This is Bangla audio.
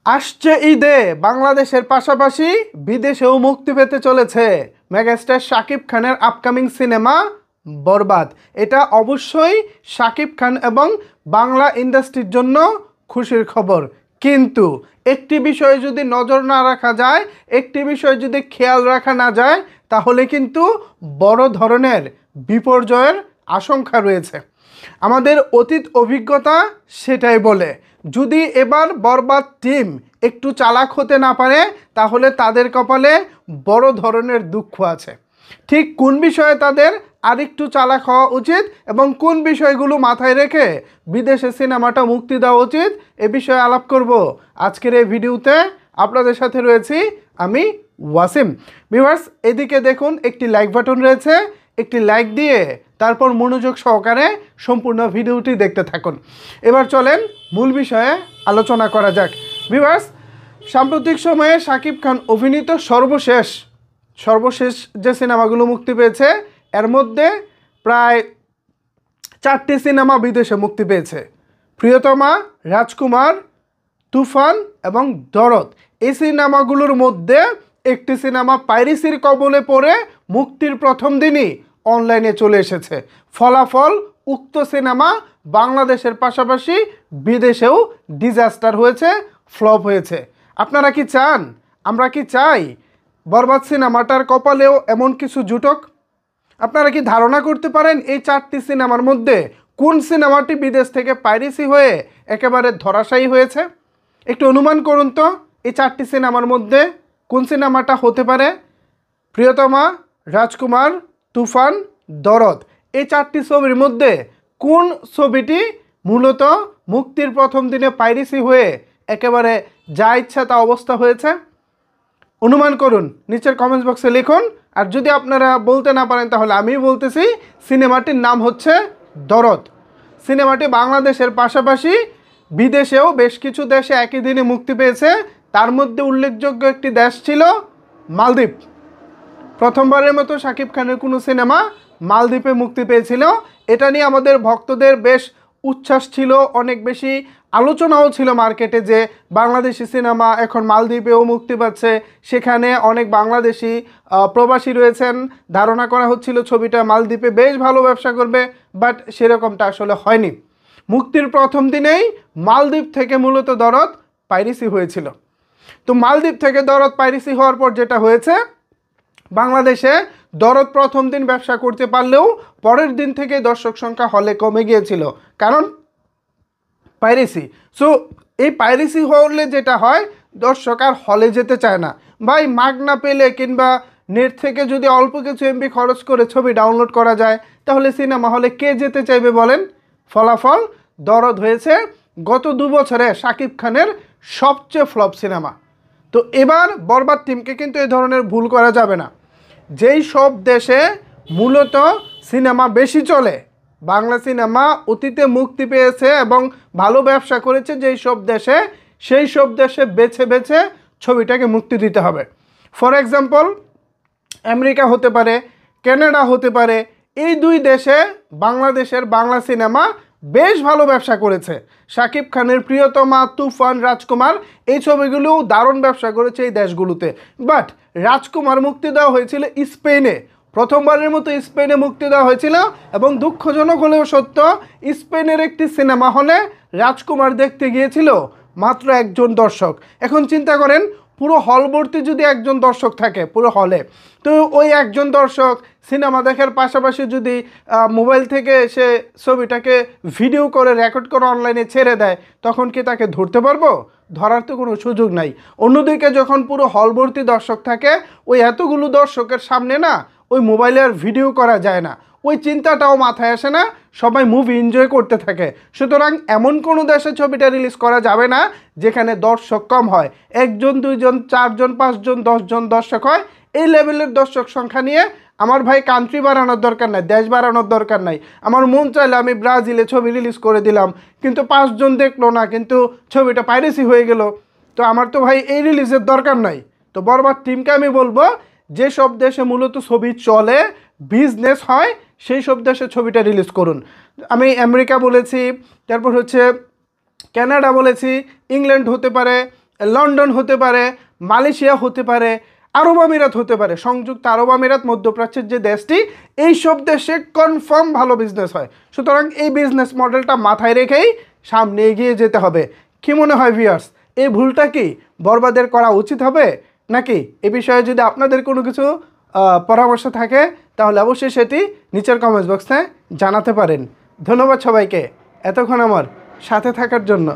আসছে ঈদে বাংলাদেশের পাশাপাশি বিদেশেও মুক্তি পেতে চলেছে মেগাস্টার শাকিব খানের আপকামিং সিনেমা বরবাদ। এটা অবশ্যই শাকিব খান এবং বাংলা ইন্ডাস্ট্রির জন্য খুশির খবর। কিন্তু একটি বিষয়ে যদি নজর না রাখা যায়, একটি বিষয় যদি খেয়াল রাখা না যায়, তাহলে কিন্তু বড় ধরনের বিপর্যয়ের আশঙ্কা রয়েছে। আমাদের অতীত অভিজ্ঞতা সেটাই বলে, যদি এবার বরবাদ টিম একটু চালাক হতে না পারে তাহলে তাদের কপালে বড় ধরনের দুঃখ আছে। ঠিক কোন বিষয়ে তাদের আরেকটু চালাক হওয়া উচিত এবং কোন বিষয়গুলো মাথায় রেখে বিদেশে সিনেমাটা মুক্তি দেওয়া উচিত, এ বিষয়ে আলাপ করব আজকের এই ভিডিওতে। আপনাদের সাথে রয়েছি আমি ওয়াসিম। ভিউয়ার্স, এদিকে দেখুন একটি লাইক বাটন রয়েছে, একটি লাইক দিয়ে তারপর মনোযোগ সহকারে সম্পূর্ণ ভিডিওটি দেখতে থাকুন। এবার চলেন মূল বিষয়ে আলোচনা করা যাক। ভিউয়ার্স, সাম্প্রতিক সময়ে শাকিব খান অভিনীত সর্বশেষ যে সিনেমাগুলো মুক্তি পেয়েছে এর মধ্যে প্রায় 4টি সিনেমা বিদেশে মুক্তি পেয়েছে। প্রিয়তমা, রাজকুমার, তুফান এবং দরদ। এই সিনেমাগুলোর মধ্যে একটি সিনেমা পাইরেসির কবলে পড়ে মুক্তির প্রথম দিনই অনলাইনে চলে এসেছে। ফলাফল, উক্ত সিনেমা বাংলাদেশের পাশাপাশি বিদেশেও ডিজাস্টার হয়েছে, ফ্লপ হয়েছে। আপনারা কি চান, আমরা কি চাই বরবাদ সিনেমাটার কপালেও এমন কিছু জুটক? আপনারা কি ধারণা করতে পারেন এই 4টি সিনেমার মধ্যে কোন সিনেমাটি বিদেশ থেকে পাইরেসি হয়ে একেবারে ধরাশায়ী হয়েছে? একটু অনুমান করুন তো, এই 4টি সিনেমার মধ্যে কোন সিনেমাটা হতে পারে? প্রিয়তমা, রাজকুমার, তুফান, দরদ। এই 4টি ছবির মধ্যে কোন ছবিটি মূলত মুক্তির প্রথম দিনে পাইরেসি হয়ে একেবারে যা ইচ্ছা তা অবস্থা হয়েছে? অনুমান করুন, নিচের কমেন্টস বক্সে লিখুন। আর যদি আপনারা বলতে না পারেন তাহলে আমি বলতেছি, সিনেমাটির নাম হচ্ছে দরদ। সিনেমাটি বাংলাদেশের পাশাপাশি বিদেশেও বেশ কিছু দেশে একই দিনে মুক্তি পেয়েছে। তার মধ্যে উল্লেখযোগ্য একটি দেশ ছিল মালদ্বীপ। প্রথমবারের মতো শাকিব খানের কোনো সিনেমা মালদ্বীপে মুক্তি পেয়েছিল। এটা নিয়ে আমাদের ভক্তদের বেশ উচ্ছ্বাস ছিল, অনেক বেশি আলোচনাও ছিল মার্কেটে যে বাংলাদেশি সিনেমা এখন মালদ্বীপেও মুক্তি পাচ্ছে। সেখানে অনেক বাংলাদেশি প্রবাসী রয়েছেন, ধারণা করা হচ্ছিল ছবিটা মালদ্বীপে বেশ ভালো ব্যবসা করবে, বাট সেরকমটা আসলে হয়নি। মুক্তির প্রথম দিনেই মালদ্বীপ থেকে মূলত দরদ পাইরেসি হয়েছিল। তো মালদ্বীপ থেকে দরদ পাইরেসি হওয়ার পর যেটা হয়েছে, বাংলাদেশে দরদ প্রথম দিন ব্যবসা করতে পারলেও পরের দিন থেকে দর্শক সংখ্যা হলে কমে গিয়েছিল, কারণ পাইরেসি। সো এই পাইরেসি হলে যেটা হয়, দর্শক আর হলে যেতে চায় না। ভাই, মাগ না পেলে কিংবা নেট থেকে যদি অল্প কিছু এমবি খরচ করে ছবি ডাউনলোড করা যায় তাহলে সিনেমা হলে কে যেতে চাইবে বলেন? ফলাফল, দরদ হয়েছে গত 2 বছরে শাকিব খানের সবচেয়ে ফ্লপ সিনেমা। তো এবার বরবাদ টিমকে কিন্তু এই ধরনের ভুল করা যাবে না। যেই সব দেশে মূলত সিনেমা বেশি চলে, বাংলা সিনেমা অতীতে মুক্তি পেয়েছে এবং ভালো ব্যবসা করেছে যেই সব দেশে, সেই সব দেশে বেছে বেছে ছবিটাকে মুক্তি দিতে হবে। ফর এক্সাম্পল, আমেরিকা হতে পারে, কানাডা হতে পারে। এই 2 দেশে বাংলাদেশের বাংলা সিনেমা বেশ ভালো ব্যবসা করেছে। শাকিব খানের প্রিয়তমা, তুফান, রাজকুমার এই ছবিগুলোও দারুণ ব্যবসা করেছে এই দেশগুলোতে। বাট রাজকুমার মুক্তি দেওয়া হয়েছিল স্পেনে, প্রথমবারের মতো স্পেনে মুক্তি দেওয়া হয়েছিল এবং দুঃখজনক হলেও সত্য, স্পেনের একটি সিনেমা হলে রাজকুমার দেখতে গিয়েছিল মাত্র 1 জন দর্শক। এখন চিন্তা করেন, পুরো হল ভর্তি যদি 1 জন দর্শক থাকে পুরো হলে, তো ওই 1 জন দর্শক সিনেমা দেখার পাশাপাশি যদি মোবাইল থেকে সে ছবিটাকে ভিডিও করে রেকর্ড করে অনলাইনে ছেড়ে দেয়, তখন কি তাকে ধরতে পারবো? ধরার তো কোনো সুযোগ নাই। অন্যদিকে যখন পুরো হল ভর্তি দর্শক থাকে, ওই এতগুলো দর্শকের সামনে না ওই মোবাইলে আর ভিডিও করা যায় না, ওই চিন্তাটাও মাথায় আসে না, সবাই মুভি এনজয় করতে থাকে। সুতরাং এমন কোনো দেশে ছবিটা রিলিজ করা যাবে না যেখানে দর্শক কম হয়, 1 জন 2 জন 4 জন 5 জন 10 জন দর্শক হয়। এই লেভেলের দর্শক সংখ্যা নিয়ে আমার ভাই কান্ট্রি বাড়ানোর দরকার নাই, দেশ বাড়ানোর দরকার নাই। আমার মন চাইলে আমি ব্রাজিলে ছবি রিলিজ করে দিলাম, কিন্তু 5 জন দেখলো না, কিন্তু ছবিটা পাইরেসি হয়ে গেল। তো আমার তো ভাই এই রিলিজের দরকার নাই। তো বরবাদ টিমকে আমি বলবো, যে সব দেশে মূলত ছবি চলে, বিজনেস হয়, সেই সব দেশে ছবিটা রিলিজ করুন। আমি আমেরিকা বলেছি, তারপর হচ্ছে কানাডা বলেছি, ইংল্যান্ড হতে পারে, লন্ডন হতে পারে, মালয়েশিয়া হতে পারে, আরব আমিরাত হতে পারে, সংযুক্ত আরব আমিরাত, মধ্যপ্রাচ্যের যে দেশটি, এইসব দেশে কনফার্ম ভালো বিজনেস হয়। সুতরাং এই বিজনেস মডেলটা মাথায় রেখেই সামনে এগিয়ে যেতে হবে। কি মনে হয় ভিউয়ার্স, এই ভুলটা কি বরবাদের করা উচিত হবে নাকি? এ বিষয়ে যদি আপনাদের কোনো কিছু পরামর্শ থাকে তাহলে অবশ্যই সেটি নিচের কমেন্টস বক্সে জানাতে পারেন। ধন্যবাদ সবাইকে এতক্ষণ আমার সাথে থাকার জন্য।